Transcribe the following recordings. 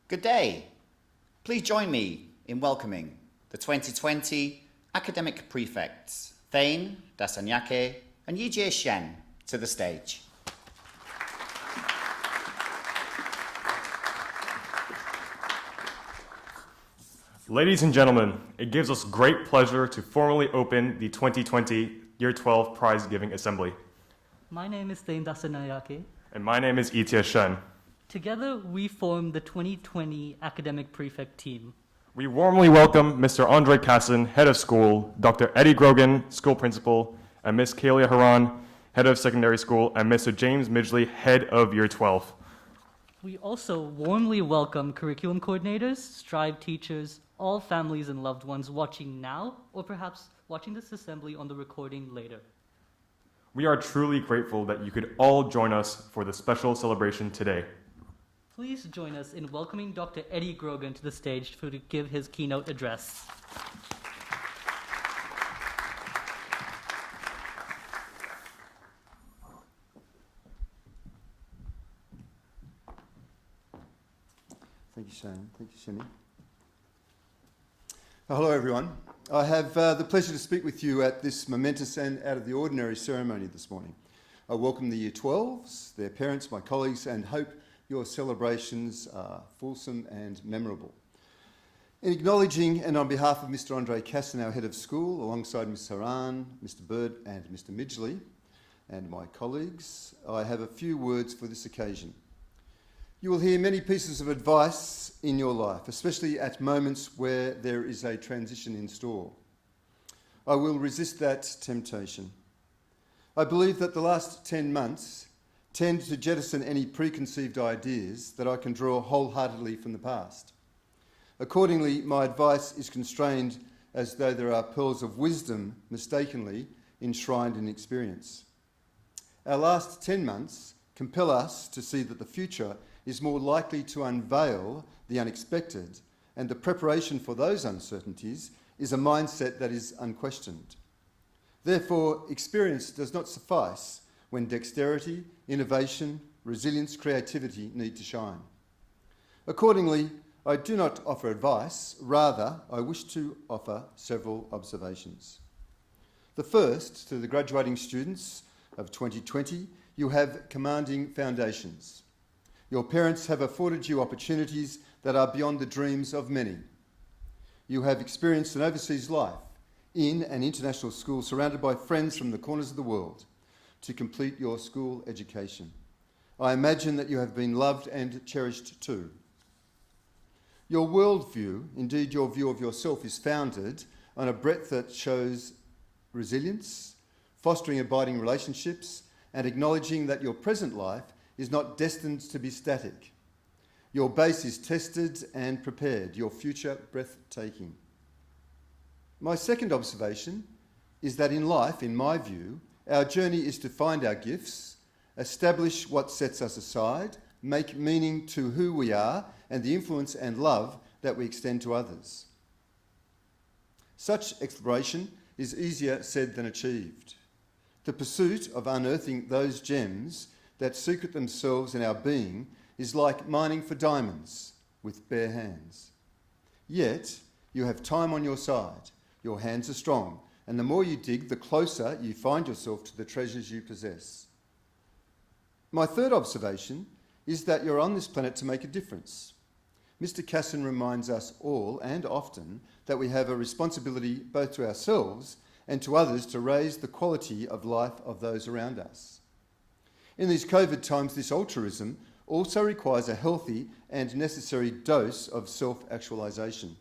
Good day. Please join me in welcoming the 2020 academic prefects, Thane Dasanyake and Yijie Shen, to the stage. Ladies and gentlemen, it gives us great pleasure to formally open the 2020 Year 12 Prize Giving Assembly. My name is Thane Dasanayake. And my name is Yijie Shen. Together, we form the 2020 Academic Prefect team. We warmly welcome Mr. Andre Casson, Head of School, Dr. Eddie Grogan, School Principal, and Ms. Kalia Haran, Head of Secondary School, and Mr. James Midgley, Head of Year 12. We also warmly welcome curriculum coordinators, Strive teachers, all families and loved ones watching now, or perhaps watching this assembly on the recording later. We are truly grateful that you could all join us for the special celebration today. Please join us in welcoming Dr. Eddie Grogan to the stage to give his keynote address. Thank you, Shane. Thank you, Sheni. Hello, everyone. I have the pleasure to speak with you at this momentous and out-of-the-ordinary ceremony this morning. I welcome the Year 12s, their parents, my colleagues, and hope your celebrations are fulsome and memorable. In acknowledging and on behalf of Mr. Andre Casson, our Head of School, alongside Ms. Haran, Mr. Bird and Mr. Midgley, and my colleagues, I have a few words for this occasion. You will hear many pieces of advice in your life, especially at moments where there is a transition in store. I will resist that temptation. I believe that the last 10 months tend to jettison any preconceived ideas that I can draw wholeheartedly from the past. Accordingly, my advice is constrained as though there are pearls of wisdom mistakenly enshrined in experience. Our last 10 months compel us to see that the future is more likely to unveil the unexpected, and the preparation for those uncertainties is a mindset that is unquestioned. Therefore, experience does not suffice when dexterity, innovation, resilience, creativity need to shine. Accordingly, I do not offer advice, rather I wish to offer several observations. The first, to the graduating students of 2020, you have commanding foundations. Your parents have afforded you opportunities that are beyond the dreams of many. You have experienced an overseas life in an international school surrounded by friends from the corners of the world to complete your school education. I imagine that you have been loved and cherished too. Your worldview, indeed your view of yourself, is founded on a breadth that shows resilience, fostering abiding relationships, and acknowledging that your present life is not destined to be static. Your base is tested and prepared, your future breathtaking. My second observation is that in life, in my view, our journey is to find our gifts, establish what sets us aside, make meaning to who we are, and the influence and love that we extend to others. Such exploration is easier said than achieved. The pursuit of unearthing those gems that secret themselves in our being is like mining for diamonds with bare hands. Yet, you have time on your side, your hands are strong, and the more you dig, the closer you find yourself to the treasures you possess. My third observation is that you're on this planet to make a difference. Mr. Casson reminds us all, and often, that we have a responsibility both to ourselves and to others to raise the quality of life of those around us. In these COVID times, this altruism also requires a healthy and necessary dose of self-actualisation.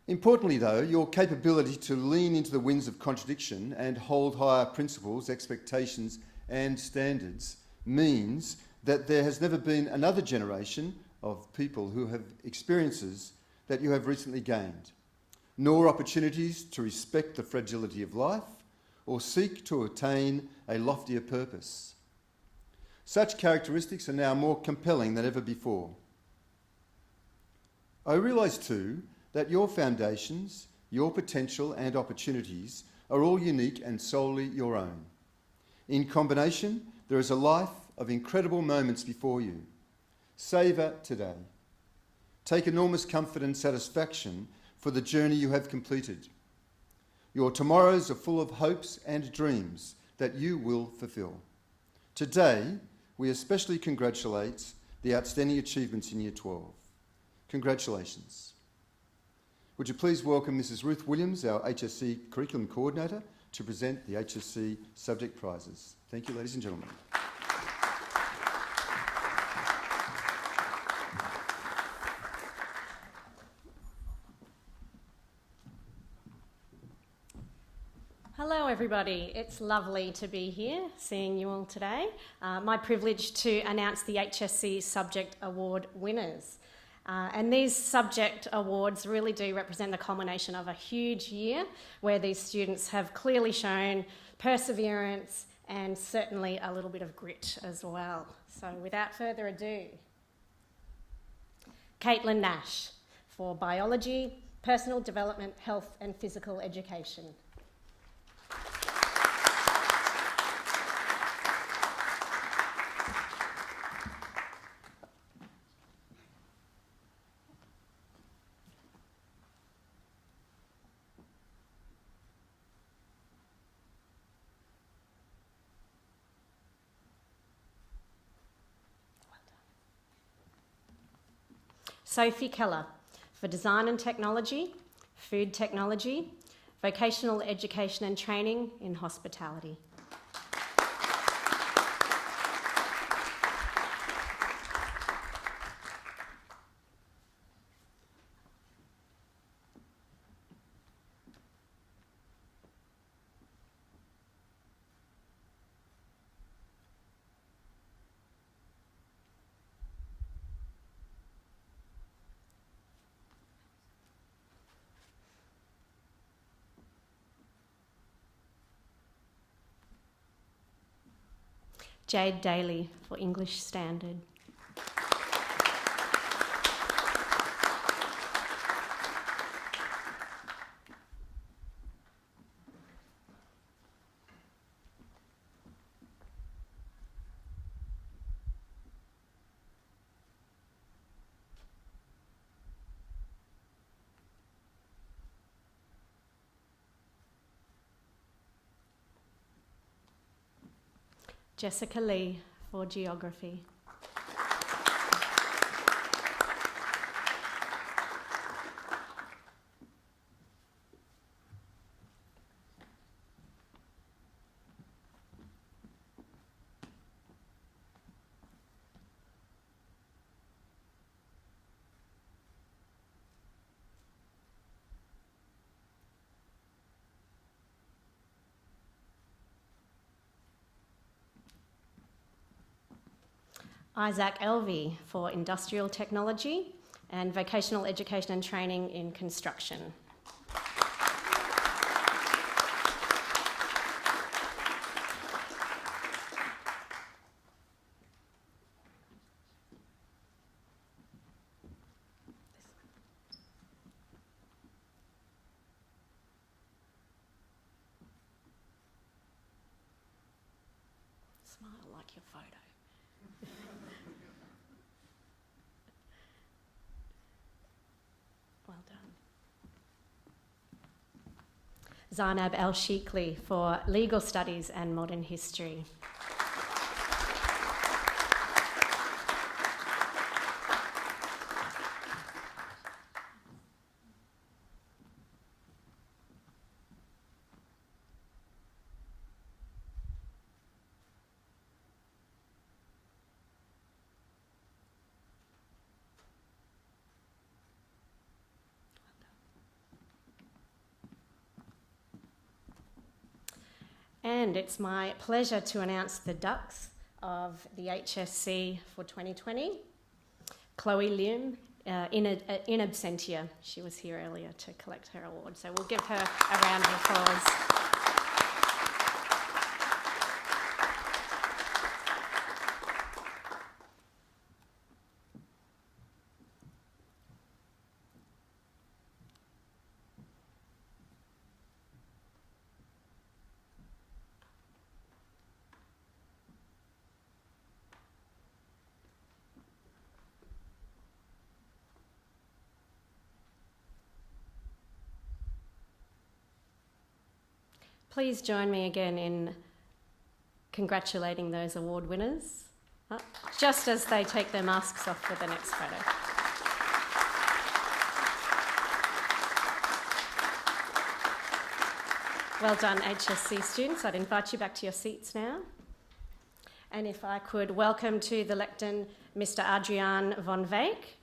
Importantly, though, your capability to lean into the winds of contradiction and hold higher principles, expectations, and standards means that there has never been another generation of people who have experiences that you have recently gained, nor opportunities to respect the fragility of life or seek to attain a loftier purpose. Such characteristics are now more compelling than ever before. I realise too that your foundations, your potential and opportunities are all unique and solely your own. In combination, there is a life of incredible moments before you. Savour today. take enormous comfort and satisfaction for the journey you have completed. Your tomorrows are full of hopes and dreams that you will fulfil. Today, we especially congratulate the outstanding achievements in Year 12. Congratulations. Would you please welcome Mrs. Ruth Williams, our HSC Curriculum Coordinator, to present the HSC subject prizes. Thank you, ladies and gentlemen. Hello everybody, it's lovely to be here seeing you all today. My privilege to announce the HSC Subject Award winners. And these subject awards really do represent the culmination of a huge year where these students have clearly shown perseverance and certainly a little bit of grit as well. So without further ado, Caitlin Nash for Biology, Personal Development, Health and Physical Education. Sophie Keller for Design and Technology, Food Technology, Vocational Education and Training in Hospitality. Jade Daly for English Standard. Jessica Lee for Geography. Isaac Elvey for Industrial Technology and Vocational Education and Training in Construction. Smile like your photo. Well done. Zainab El-Shikli for Legal Studies and Modern History. And it's my pleasure to announce the Ducks of the HSC for 2020. Chloe Lim, in absentia, she was here earlier to collect her award, so we'll give her a round of applause. Please join me again in congratulating those award winners, just as they take their masks off for the next photo. Well done, HSC students. I'd invite you back to your seats now. And if I could welcome to the lectern Mr. Adriaan van Wyk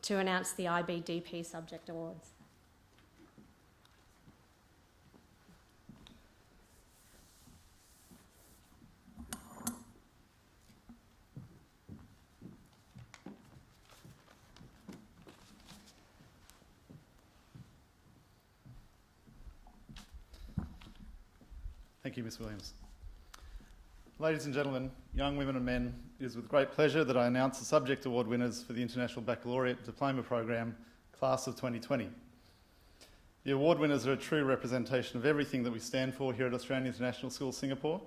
to announce the IBDP Subject Awards. Thank you, Ms. Williams. Ladies and gentlemen, young women and men, it is with great pleasure that I announce the Subject Award winners for the International Baccalaureate Diploma Program, Class of 2020. The award winners are a true representation of everything that we stand for here at Australian International School, Singapore.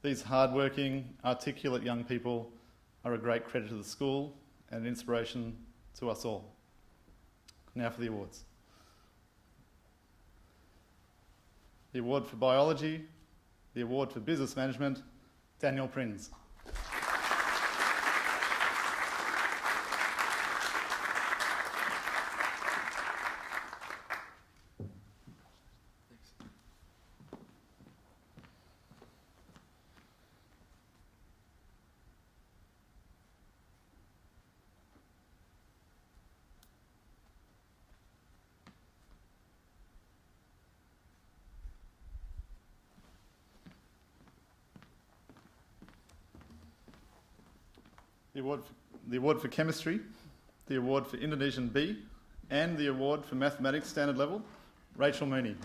These hard-working, articulate young people are a great credit to the school and an inspiration to us all. Now for the awards. The award for biology, the award for business management, Daniel Prins. The award for chemistry, the award for Indonesian B, and the award for mathematics standard level, Rachel Mooney.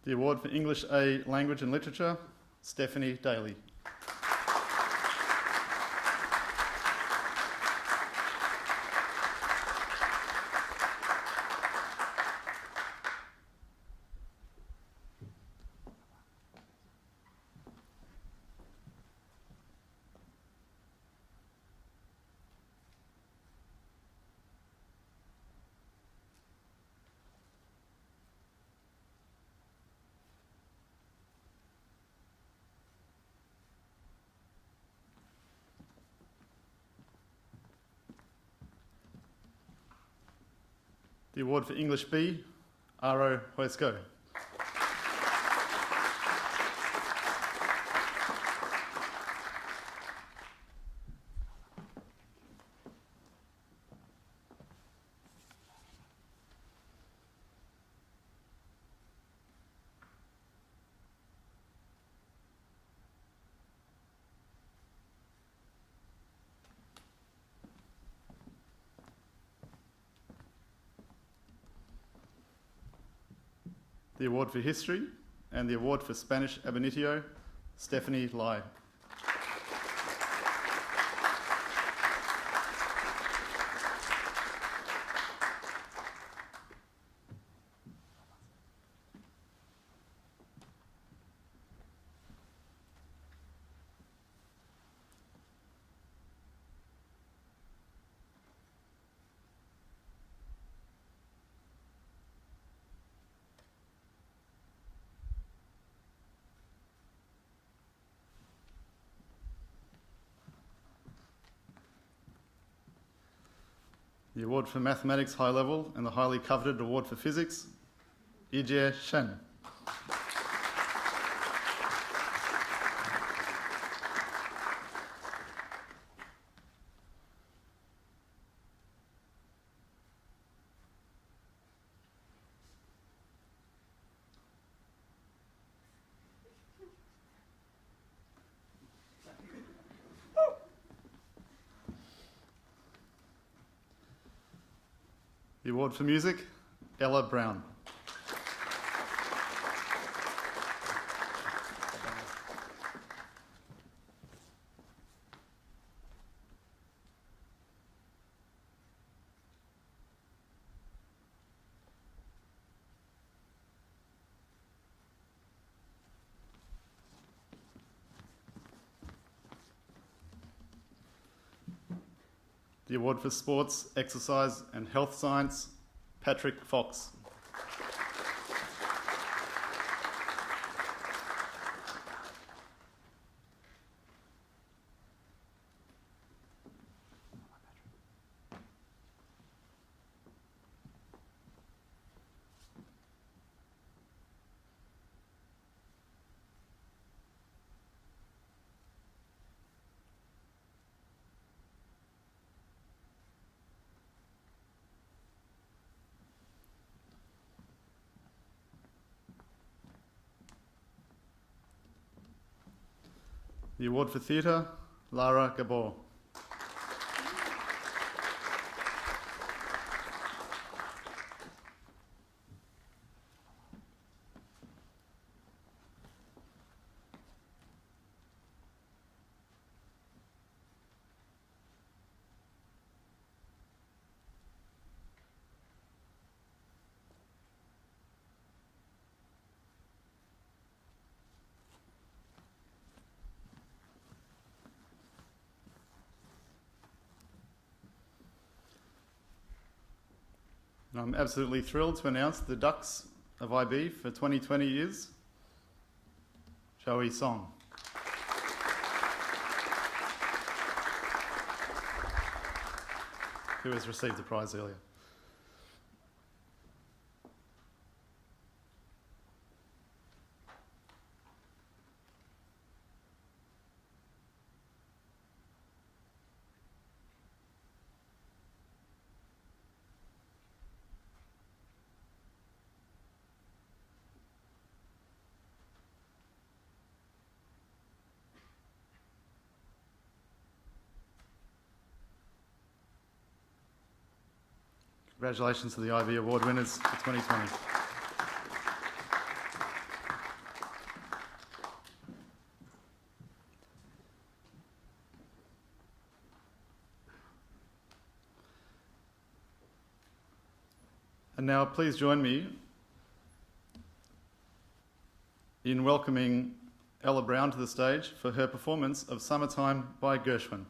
The award for English A Language and Literature, Stephanie Daly. The award for English B, Aro Huesco. The award for History and the award for Spanish Ab Initio, Stephanie Lai. The award for Mathematics High Level and the highly coveted award for Physics, Yijie Shen. The award for Music, Ella Brown. The award for sports, exercise and health science, Patrick Fox. The award for theatre, Lara Gabor. And I'm absolutely thrilled to announce the Ducks of IB for 2020 is Joey Song. Who has received the prize earlier. Congratulations to the IB Award winners for 2020. And now please join me in welcoming Ella Brown to the stage for her performance of Summertime by Gershwin.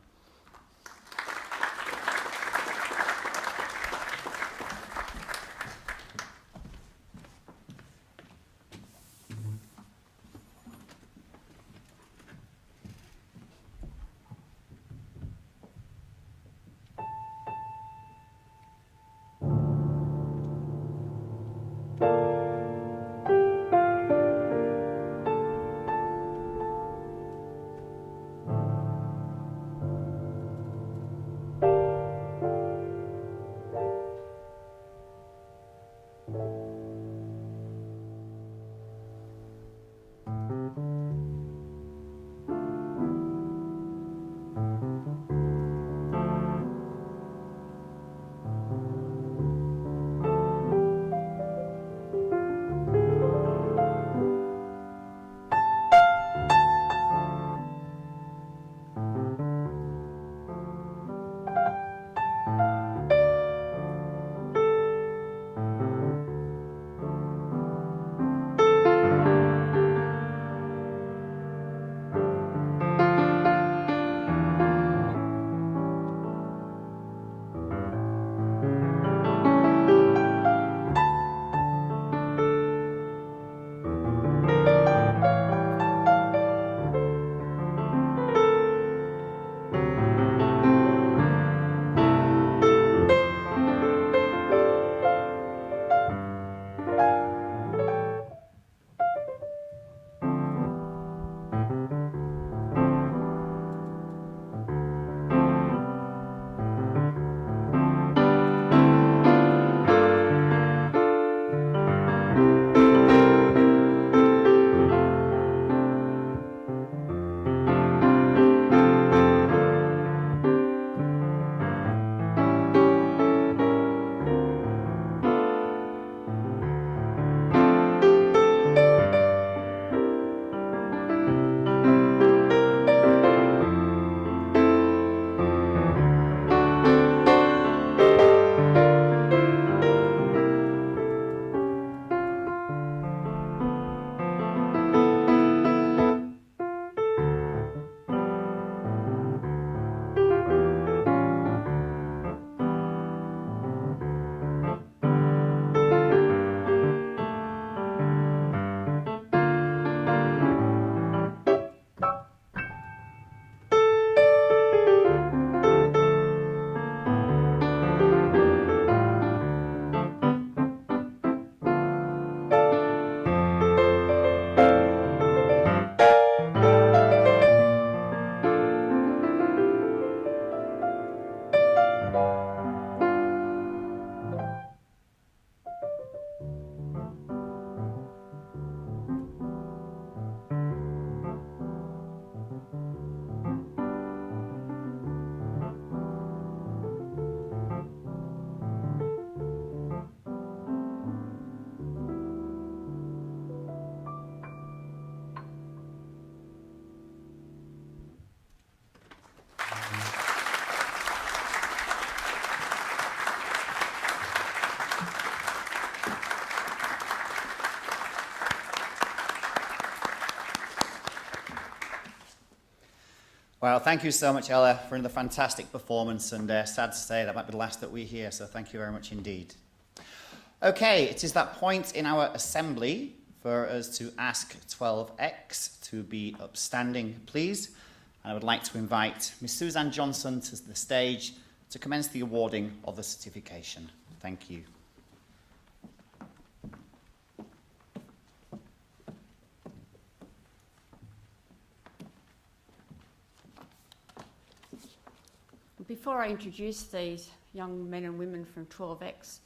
Well, thank you so much, Ella, for another fantastic performance, and sad to say that might be the last that we hear, so thank you very much indeed. Okay, it is that point in our assembly for us to ask 12X to be upstanding, please. And I would like to invite Miss Suzanne Johnson to the stage to commence the awarding of the certification. Thank you. Before I introduce these young men and women from 12X,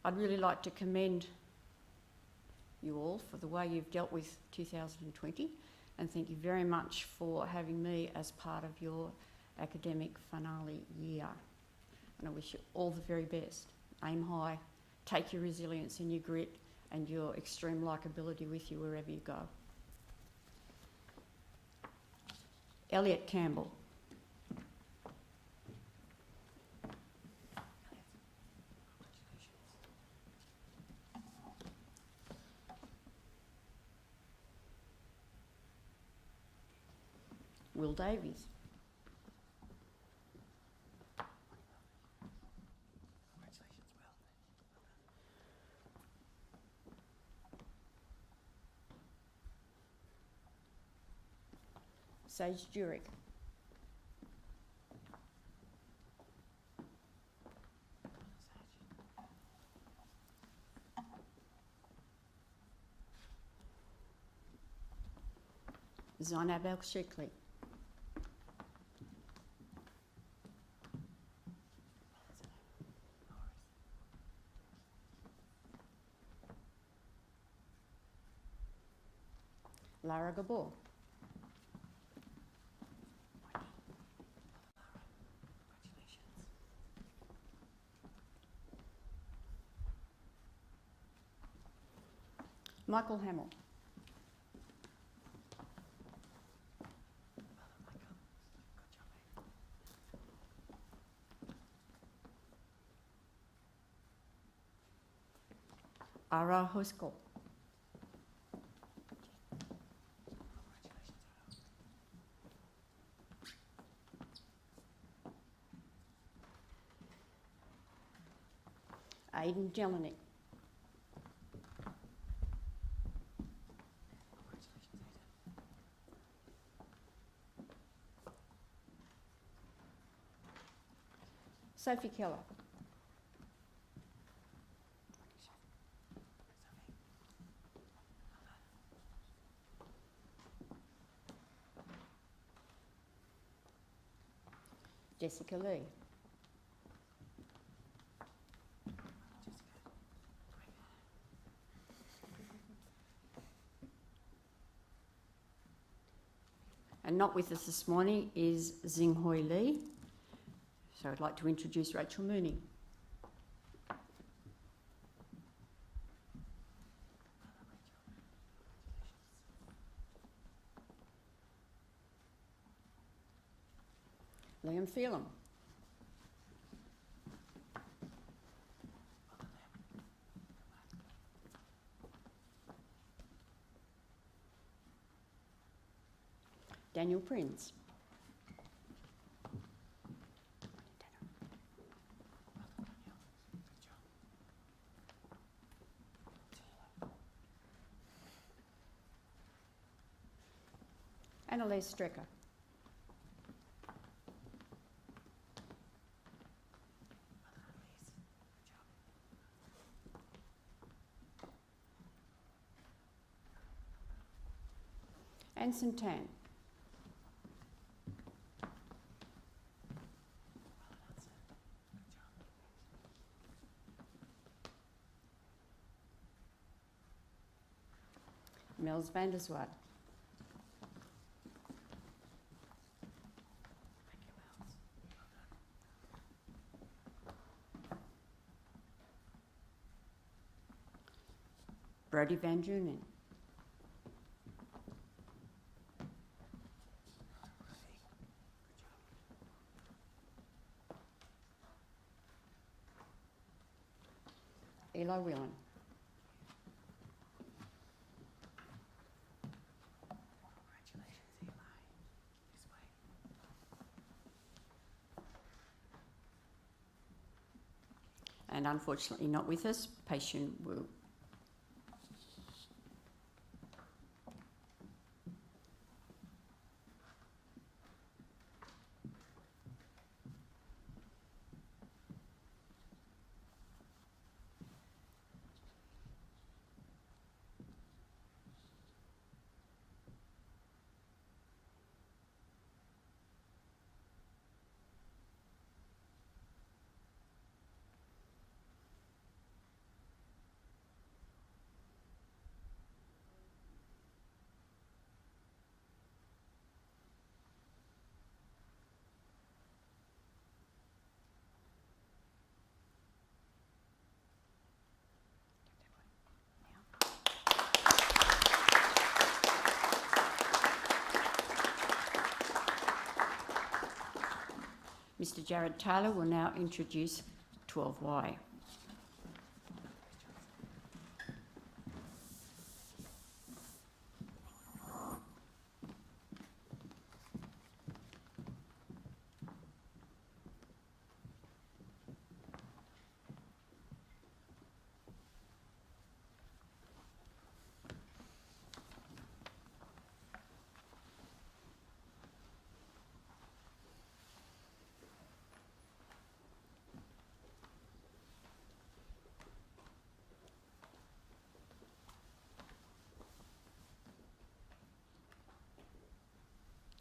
I'd really like to commend you all for the way you've dealt with 2020, and thank you very much for having me as part of your academic finale year. And I wish you all the very best. Aim high, take your resilience and your grit and your extreme likeability with you wherever you go. Elliot Campbell. Will Davies. Sage Jurek. Zainab El-Shikli. Lara Gabor. Michael Hamill. Ara Hoskel. Aidan Jelinek. Sophie Keller. Jessica Lee. And not with us this morning is Xinghoi Lee. So I'd like to introduce Rachel Mooney. Liam Phelan. Daniel Prince. Annalise Strecker. Anson Tan. Mels van der Zwart. Brody Van Junen. Eli Whelan. and unfortunately not with us. Patient Wu. Mr. Jared Taylor will now introduce 12Y.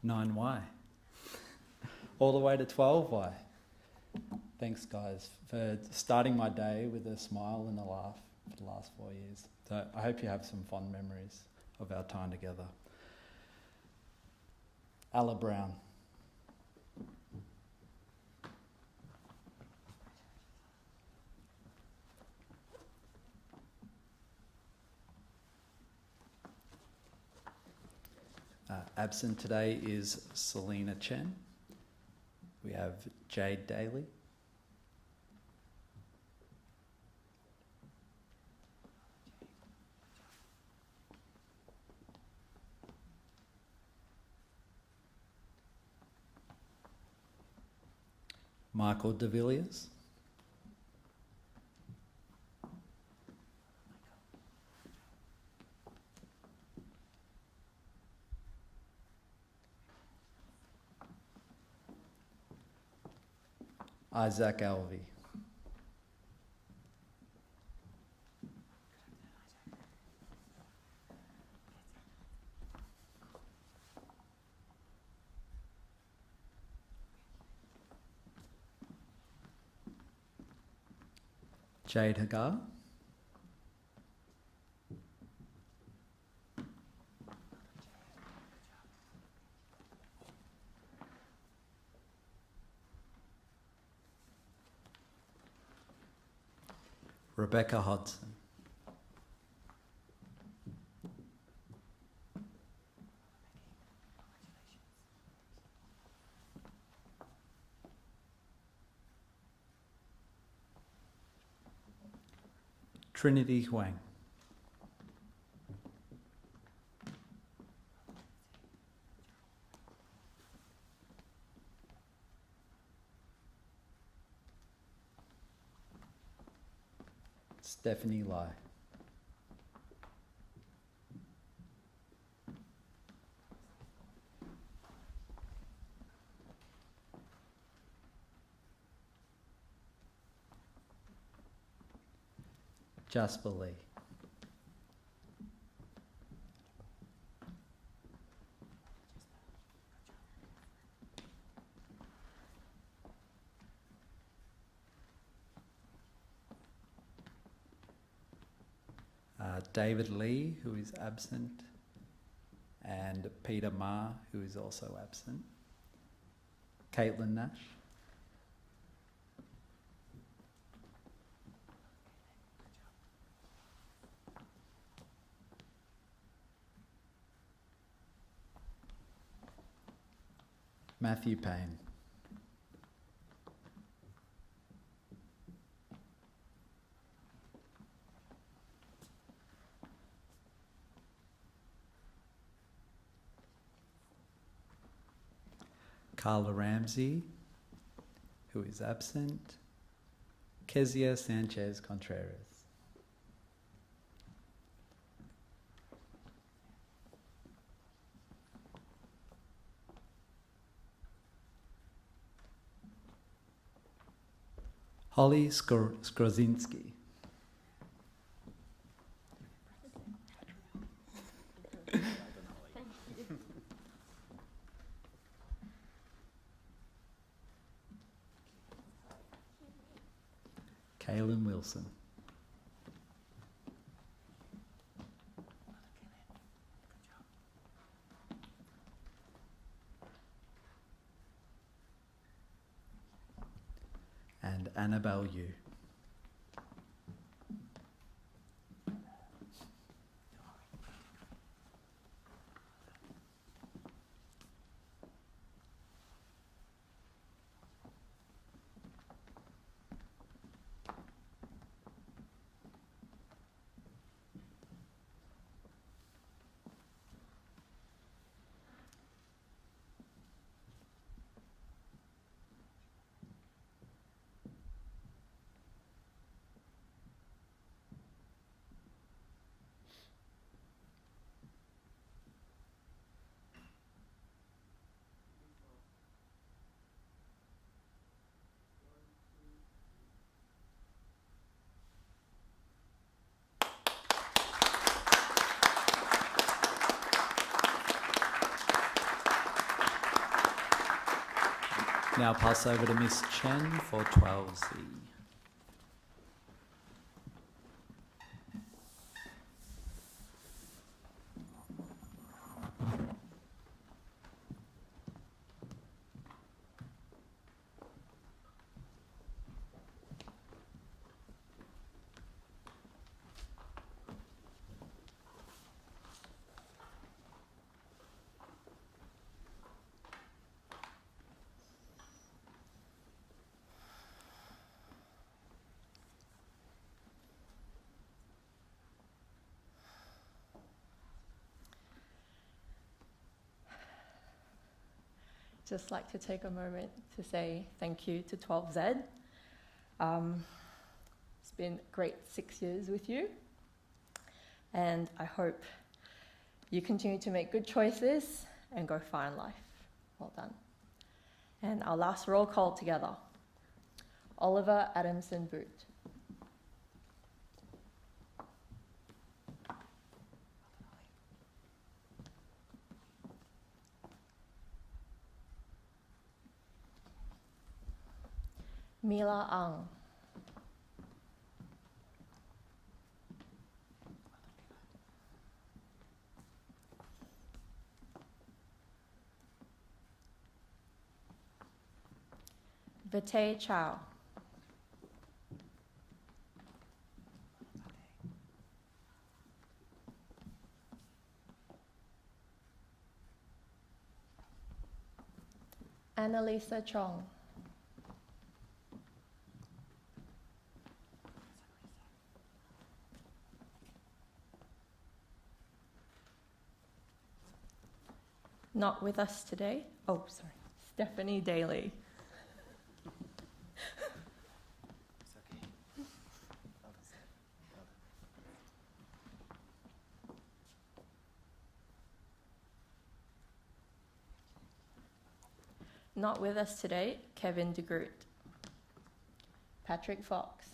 Nine Y. All the way to 12Y. Thanks, guys, for starting my day with a smile and a laugh for the last 4 years. So I hope you have some fond memories of our time together. Ella Brown. Absent today is Selena Chen. We have Jade Daly. Michael de Villiers. Isaac Alvey. Jade Hagar. Rebecca Hodson. Trinity Huang. Stephanie Lai. Jasper Lee. David Lee, who is absent, and Peter Ma, who is also absent. Caitlin Nash. Matthew Payne. Carla Ramsey, who is absent. Kezia Sanchez Contreras. Holly Skrozinski. Kaylin Wilson. And Annabelle Yu. Now pass over to Miss Chen for 12C. Just like to take a moment to say thank you to 12Z. It's been a great 6 years with you, and I hope you continue to make good choices and go far in life. Well done. And our last roll call together. Oliver Adamson Boot. Mila Ang. Vitay Chow. Annalisa Chong. Not with us today. Oh, sorry. Stephanie Daly. Not with us today, Kevin DeGroot. Patrick Fox.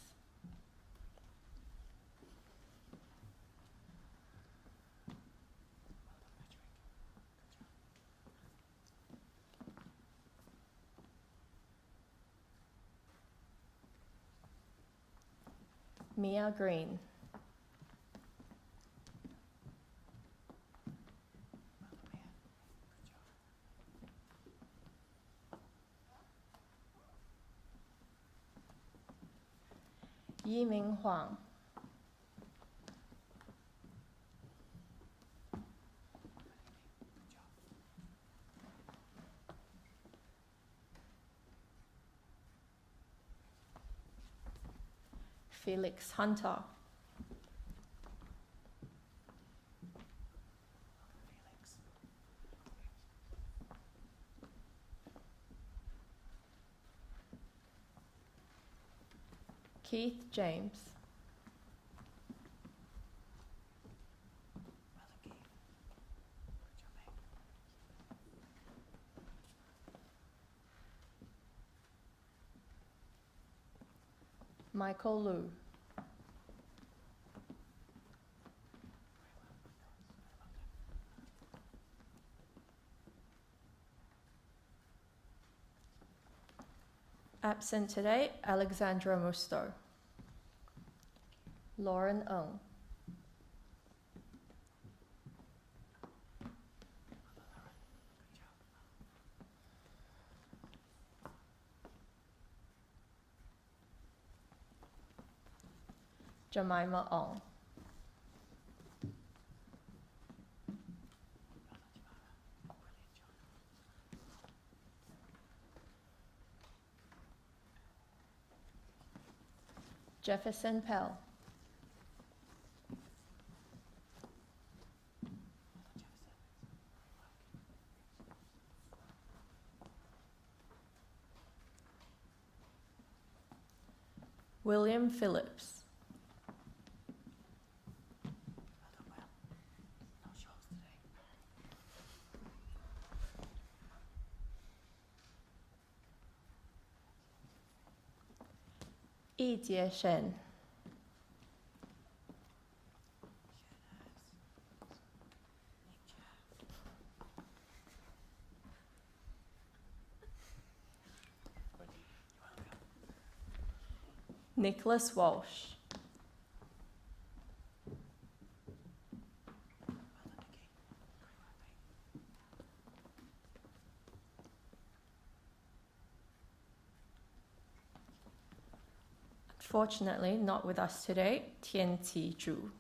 Mia Green. Yiming Huang. Felix Hunter. Keith James. Michael Liu. Absent today, Alexandra Musto. Lauren Ng. Jemima Ong. Jefferson Pell. William Phillips. Yi Jie Shen. Nicholas Walsh. Unfortunately, not with us today, Tian Ti Zhu.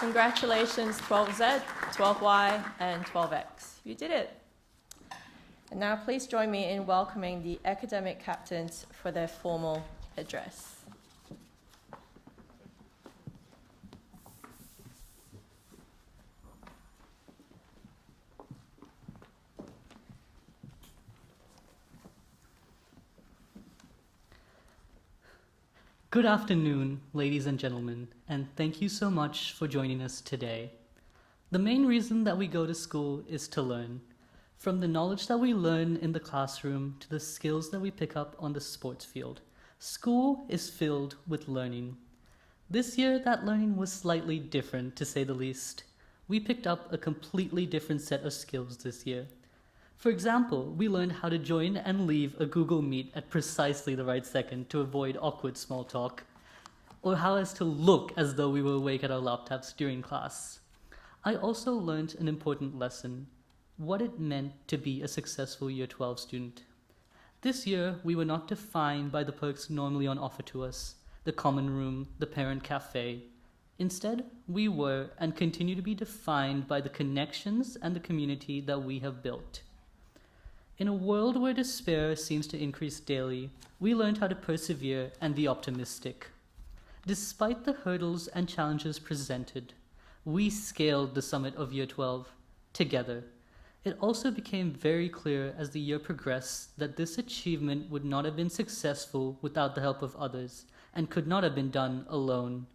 Congratulations, 12Z, 12Y, and 12X. You did it. And now please join me in welcoming the academic captains for their formal address. Good afternoon, ladies and gentlemen, and thank you so much for joining us today. The main reason that we go to school is to learn. From the knowledge that we learn in the classroom to the skills that we pick up on the sports field, school is filled with learning. This year, that learning was slightly different, to say the least. We picked up a completely different set of skills this year. For example, we learned how to join and leave a Google Meet at precisely the right second to avoid awkward small talk, or how as to look as though we were awake at our laptops during class. I also learned an important lesson, what it meant to be a successful Year 12 student. This year, we were not defined by the perks normally on offer to us, the common room, the parent cafe. Instead, we were and continue to be defined by the connections and the community that we have built. In a world where despair seems to increase daily, we learned how to persevere and be optimistic. Despite the hurdles and challenges presented, we scaled the summit of Year 12 together. It also became very clear as the year progressed that this achievement would not have been successful without the help of others and could not have been done alone.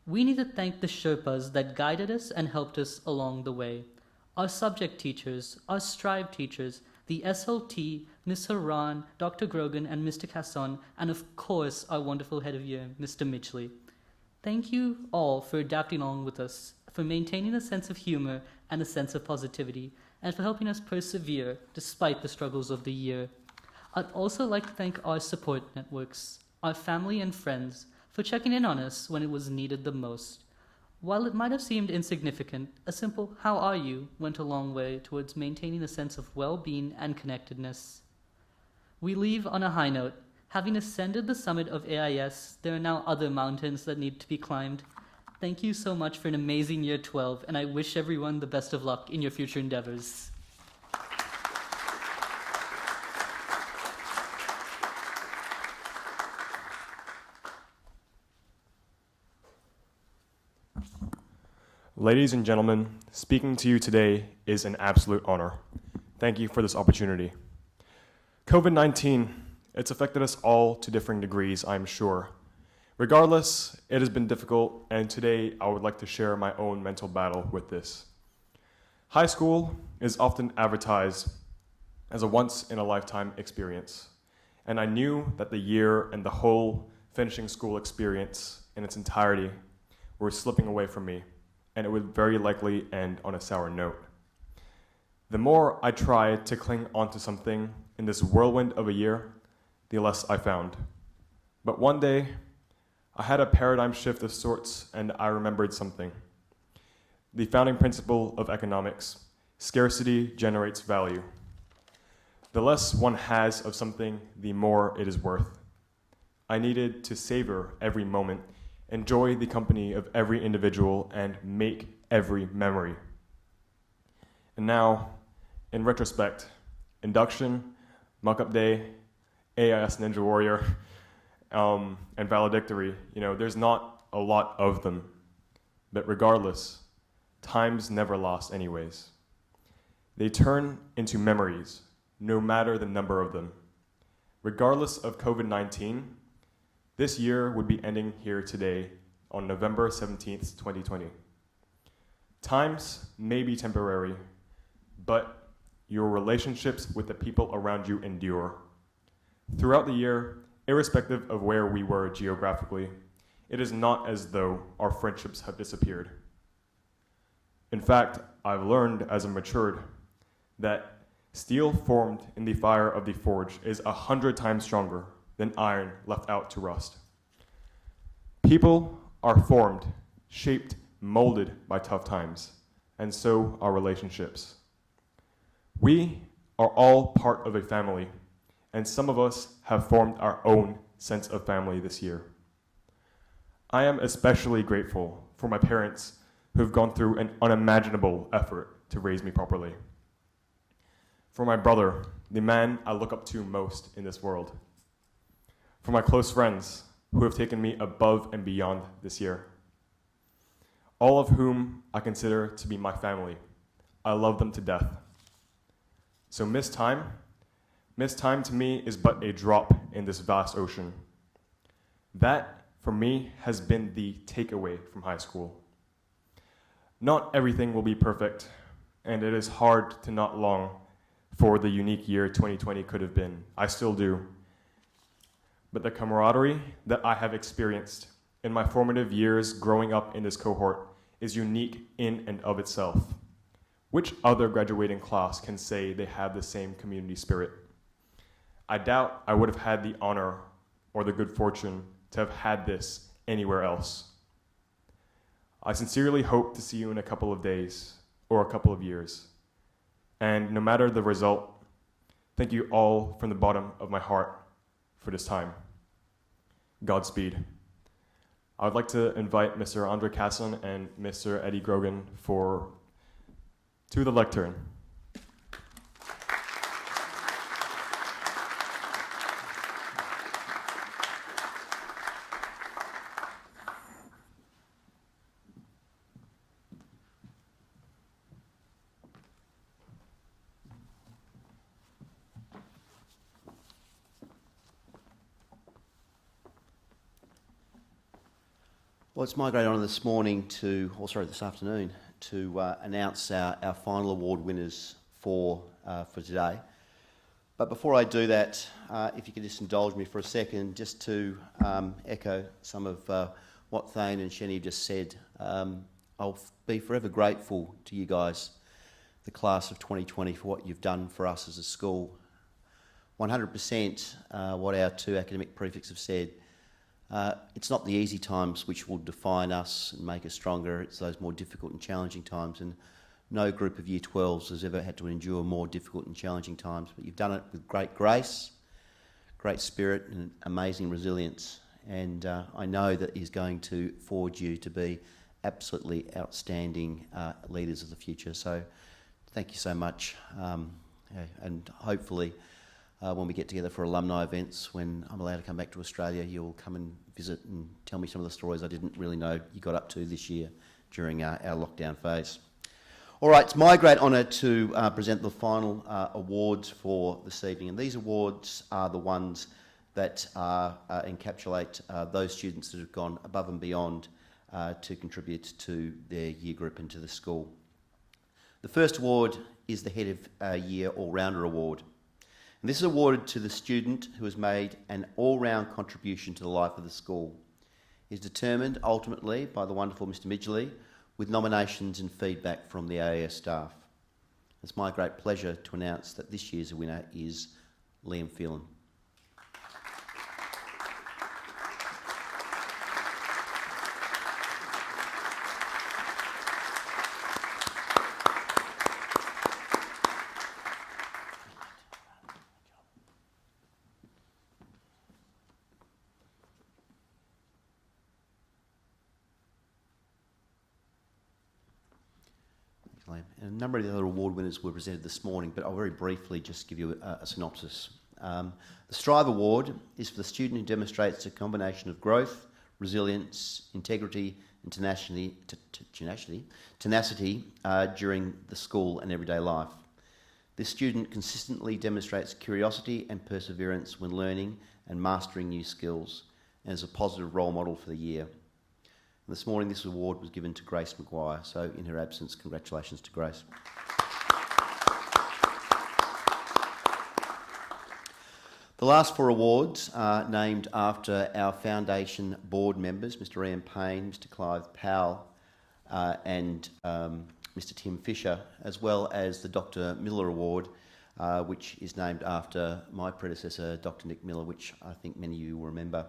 We need to thank the Sherpas that guided us and helped us along the way. Our subject teachers, our Strive teachers, the SLT, Ms. Haran, Dr. Grogan, and Mr. Casson, and of course our wonderful head of year, Mr. Midgley. Thank you all for adapting along with us, for maintaining a sense of humor and a sense of positivity, and for helping us persevere despite the struggles of the year. I'd also like to thank our support networks, our family and friends, for checking in on us when it was needed the most. While it might have seemed insignificant, a simple "how are you" went a long way towards maintaining a sense of well-being and connectedness. We leave on a high note. Having ascended the summit of AIS, there are now other mountains that need to be climbed. Thank you so much for an amazing year 12, and I wish everyone the best of luck in your future endeavors. Ladies and gentlemen, speaking to you today is an absolute honor. Thank you for this opportunity. COVID-19, it's affected us all to differing degrees, I'm sure. Regardless, it has been difficult, and today I would like to share my own mental battle with this. High school is often advertised as a once-in-a-lifetime experience, and I knew that the year and the whole finishing school experience in its entirety were slipping away from me, and it would very likely end on a sour note. The more I tried to cling onto something in this whirlwind of a year, the less I found. But one day, I had a paradigm shift of sorts, and I remembered something. The founding principle of economics: scarcity generates value. The less one has of something, the more it is worth. I needed to savor every moment, enjoy the company of every individual, and make every memory. And now, in retrospect, induction, mock-up day, AIS Ninja Warrior, and valedictory, there's not a lot of them. But regardless, times never lost anyways. They turn into memories, no matter the number of them. Regardless of COVID-19, this year would be ending here today on November 17th, 2020. Times may be temporary, but your relationships with the people around you endure. Throughout the year, irrespective of where we were geographically, it is not as though our friendships have disappeared. In fact, I've learned as I matured that steel formed in the fire of the forge is 100 times stronger than iron left out to rust. People are formed, shaped, molded by tough times, and so are relationships. We are all part of a family, and some of us have formed our own sense of family this year. I am especially grateful for my parents who have gone through an unimaginable effort to raise me properly. For my brother, the man I look up to most in this world. For my close friends who have taken me above and beyond this year. All of whom I consider to be my family. I love them to death. So missed time to me is but a drop in this vast ocean. That, for me, has been the takeaway from high school. Not everything will be perfect, and it is hard to not long for the unique year 2020 could have been. I still do. But the camaraderie that I have experienced in my formative years growing up in this cohort is unique in and of itself. Which other graduating class can say they have the same community spirit? I doubt I would have had the honor or the good fortune to have had this anywhere else. I sincerely hope to see you in a couple of days or a couple of years. And no matter the result, thank you all from the bottom of my heart for this time. Godspeed. I would like to invite Mr. Andre Casson and Mr. Eddie Grogan to the lectern. Well, it's my great honour this afternoon, to announce our final award winners for today. But before I do that, if you could just indulge me for a second, just to echo some of what Thane and Shenny just said. I'll be forever grateful to you guys, the class of 2020, for what you've done for us as a school. 100% what our two academic prefects have said. It's not the easy times which will define us and make us stronger. It's those more difficult and challenging times, and no group of Year 12s has ever had to endure more difficult and challenging times, but you've done it with great grace, great spirit and amazing resilience, and I know that is going to forge you to be absolutely outstanding leaders of the future. So thank you so much, and hopefully when we get together for alumni events, when I'm allowed to come back to Australia, you'll come and visit and tell me some of the stories I didn't really know you got up to this year during our lockdown phase. All right, it's my great honour to present the final awards for this evening, and these awards are the ones that encapsulate those students that have gone above and beyond to contribute to their year group and to the school. The first award is the Head of Year All-Rounder Award. And this is awarded to the student who has made an all-round contribution to the life of the school. It is determined ultimately by the wonderful Mr. Midgley, with nominations and feedback from the AIS staff. It's my great pleasure to announce that this year's winner is Liam Phelan. And a number of the other award winners were presented this morning, but I'll very briefly just give you a synopsis. The Strive Award is for the student who demonstrates a combination of growth, resilience, integrity and tenacity during the school and everyday life. This student consistently demonstrates curiosity and perseverance when learning and mastering new skills, and is a positive role model for the year. And this morning this award was given to Grace Maguire, so in her absence, congratulations to Grace. The last four awards are named after our foundation board members, Mr Ian Payne, Mr Clive Powell and Mr Tim Fisher, as well as the Dr Miller Award, which is named after my predecessor, Dr Nick Miller, which I think many of you will remember.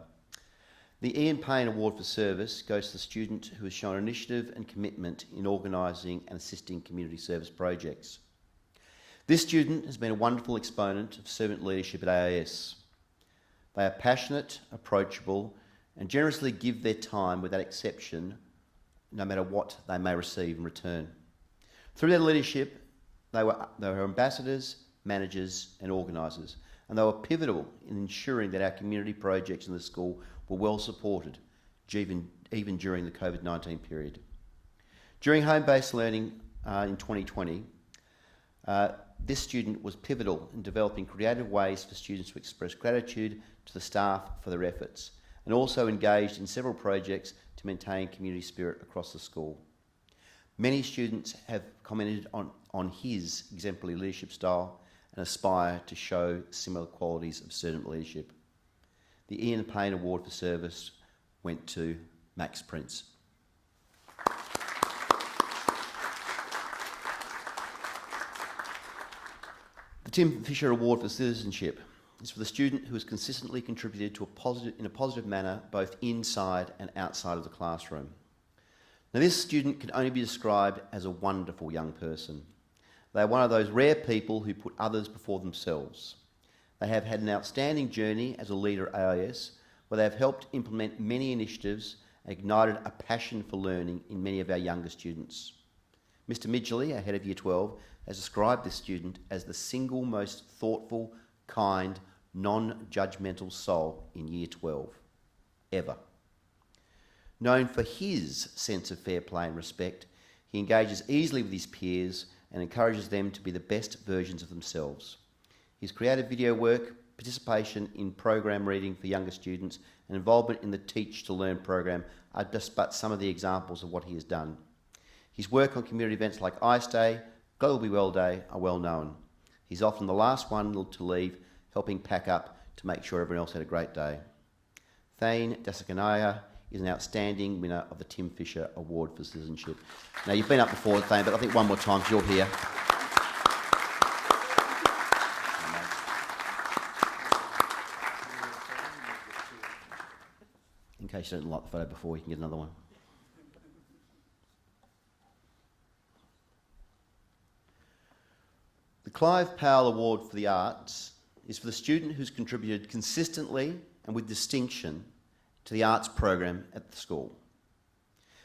The Ian Payne Award for Service goes to the student who has shown initiative and commitment in organising and assisting community service projects. This student has been a wonderful exponent of servant leadership at AIS. They are passionate, approachable, and generously give their time without exception, no matter what they may receive in return. Through their leadership, they were ambassadors, managers and organisers, and they were pivotal in ensuring that our community projects in the school were well supported, even during the COVID-19 period. During home-based learning in 2020, this student was pivotal in developing creative ways for students to express gratitude to the staff for their efforts, and also engaged in several projects to maintain community spirit across the school. Many students have commented on his exemplary leadership style and aspire to show similar qualities of servant leadership. The Ian Payne Award for Service went to Max Prince. The Tim Fisher Award for Citizenship is for the student who has consistently contributed in a positive manner both inside and outside of the classroom. Now, this student can only be described as a wonderful young person. They are one of those rare people who put others before themselves. They have had an outstanding journey as a leader at AIS, where they have helped implement many initiatives and ignited a passion for learning in many of our younger students. Mr Midgley, our head of Year 12, has described this student as the single most thoughtful, kind, non-judgmental soul in Year 12, ever. Known for his sense of fair play and respect, he engages easily with his peers and encourages them to be the best versions of themselves. His creative video work, participation in program reading for younger students, and involvement in the Teach to Learn program are just but some of the examples of what he has done. His work on community events like Ice Day, Global Be Well Day are well known. He's often the last one to leave, helping pack up to make sure everyone else had a great day. Thane Dasakanaya is an outstanding winner of the Tim Fisher Award for Citizenship. Now, you've been up before, Thane, but I think one more time, because you're here. case you don't like the photo before, you can get another one. The Clive Powell Award for the Arts is for the student who's contributed consistently and with distinction to the arts program at the school.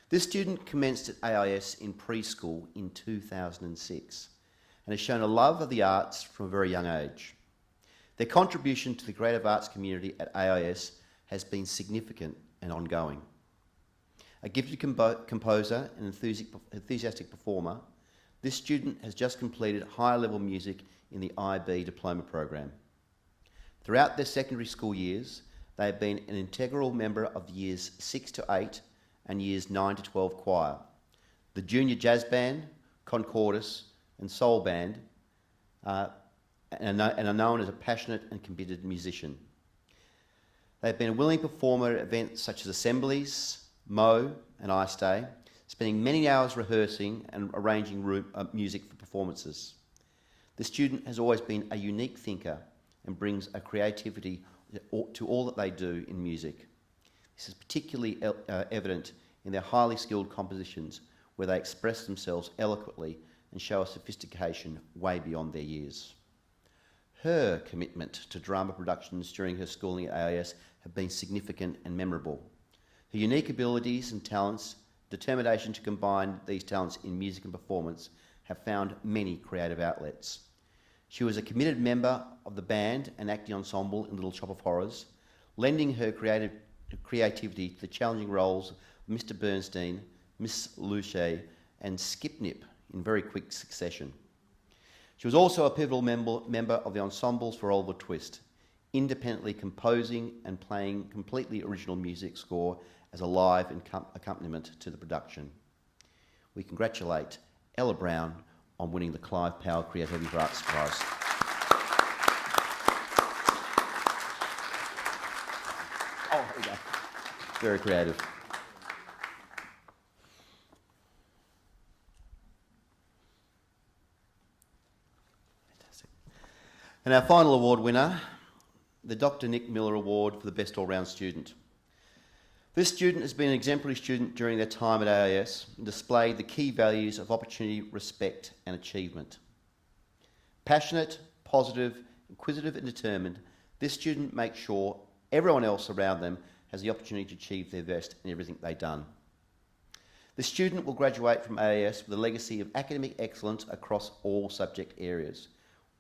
This student commenced at AIS in preschool in 2006 and has shown a love of the arts from a very young age. Their contribution to the creative arts community at AIS has been significant and ongoing. A gifted composer and enthusiastic performer, this student has just completed higher level music in the IB diploma program. Throughout their secondary school years, they have been an integral member of the years 6 to 8 and years 9 to 12 choir, the junior jazz band, concordus and soul band, and are known as a passionate and committed musician. They have been a willing performer at events such as assemblies, Mo and Ice Day, spending many hours rehearsing and arranging music for performances. The student has always been a unique thinker and brings a creativity to all that they do in music. This is particularly evident in their highly skilled compositions, where they express themselves eloquently and show a sophistication way beyond their years. Her commitment to drama productions during her schooling at AIS have been significant and memorable. Her unique abilities and talents, determination to combine these talents in music and performance, have found many creative outlets. She was a committed member of the band and acting ensemble in Little Shop of Horrors, lending her creativity to the challenging roles of Mr. Bernstein, Miss Luce, and Skipnip in very quick succession. She was also a pivotal member of the ensembles for Oliver Twist, independently composing and playing completely original music score as a live accompaniment to the production. We congratulate Ella Brown on winning the Clive Powell Creativity for Arts Prize. Oh, there we go. Very creative. Fantastic. And our final award winner, the Dr. Nick Miller Award for the Best All-Round Student. This student has been an exemplary student during their time at AIS and displayed the key values of opportunity, respect and achievement. Passionate, positive, inquisitive and determined, this student makes sure everyone else around them has the opportunity to achieve their best in everything they've done. The student will graduate from AIS with a legacy of academic excellence across all subject areas,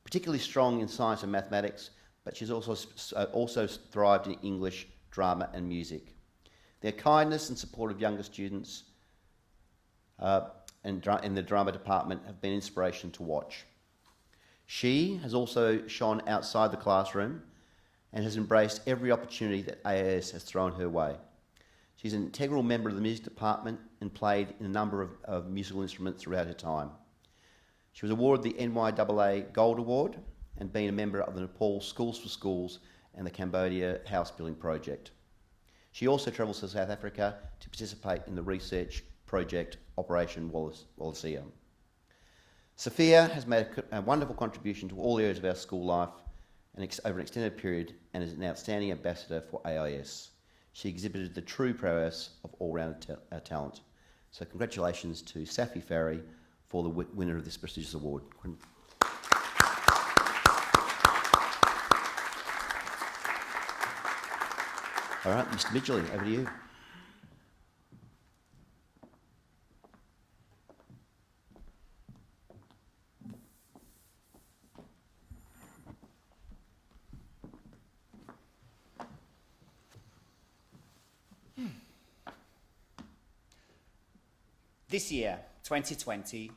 particularly strong in science and mathematics, but she's also thrived in English, drama and music. Their kindness and support of younger students in the drama department have been inspiration to watch. She has also shone outside the classroom and has embraced every opportunity that AIS has thrown her way. She's an integral member of the music department and played in a number of musical instruments throughout her time. She was awarded the NYAA Gold Award and been a member of the Nepal Schools for Schools and the Cambodia House Building Project. She also travels to South Africa to participate in the research project Operation Wallacea. Sophia has made a wonderful contribution to all areas of our school life and over an extended period and is an outstanding ambassador for AIS. She exhibited the true prowess of all-round talent. So congratulations to Safi Farry for the winner of this prestigious award. All right, Mr. Midgley, over to you. This year, 2020,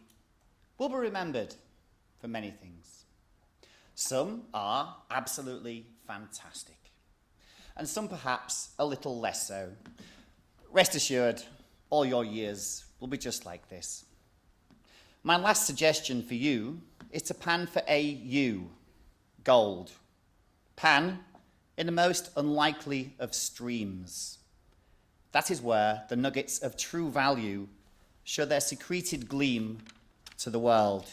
will be remembered for many things. Some are absolutely fantastic, and some perhaps a little less so. Rest assured, all your years will be just like this. My last suggestion for you is to pan for AU, gold. Pan in the most unlikely of streams. That is where the nuggets of true value show their secreted gleam to the world.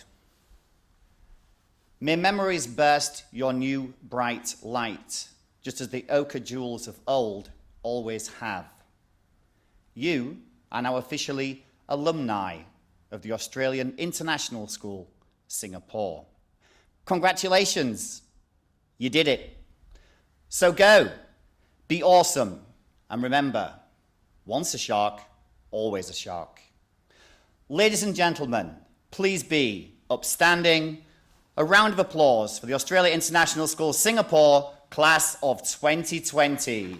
May memories burst your new bright light, just as the ochre jewels of old always have. you are now officially alumni of the Australian International School, Singapore. Congratulations, you did it. So go, be awesome, and remember, once a shark, always a shark. Ladies and gentlemen, please be upstanding. A round of applause for the Australia International School, Singapore, class of 2020.